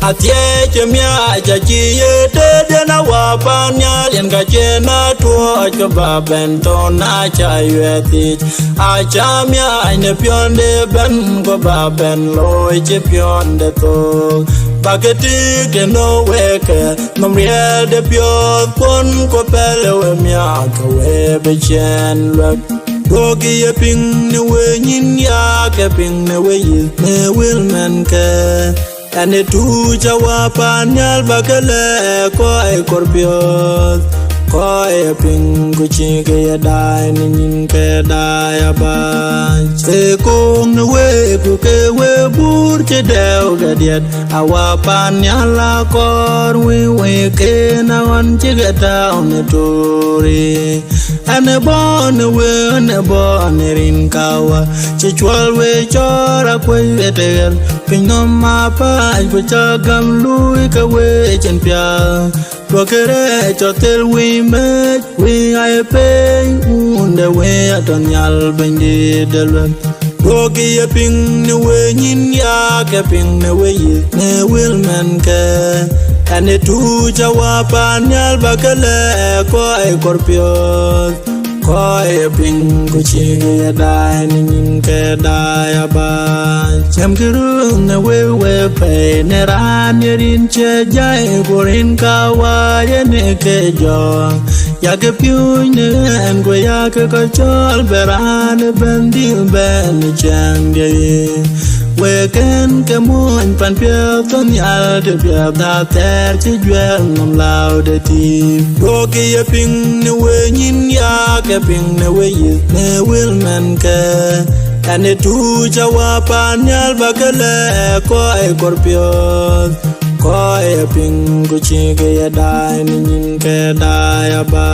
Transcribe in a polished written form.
Atie chemia chachi te na wapanya lien ka chena tuo cho babento na chayeti achamia ne pionde ben go baben loy che pionde to bageti ke no weke nom riel de pio pon ko pele we mia ka we be chen lek gogi ye ping ne we nyin ya ke ping ne we yi ne will men ke ane tu jawapan nyal bakale ko e korpiot ko e ping kuchi ke dai nin ke dai ba se kong ne we ku ke we bur che deu ga diet awapan nyala kor we ke na wan che ga ta ne tori ane bon rin kawa che chwal we chora kwe te ping no ma pa ku cha gam lui ka we chen pia lo kere cho tel we ai pe unde we aton yal bendi del gogi ye ping ne we nyin ya ke ping ne we yi ne will men ke ane tu jawapan yal bakale ko e korpiot ko e ping kuchi ke dai nin ke dai ba chem kiru ne we pe ne ran rin che jai gorin kawa ye ne ke jo ya ke piu ne en go ya ke ko chol beran bendil ben chang de we ken ke mon pan pia ton ya de pia da ter chi juel nom lao de ti gogi ye ping ne we nyin ya ke ping ne we yi ne will men ke ane tu jawapan nyal bakale ko e korpiot ko e ping kuchi ke dai nin ke dai ba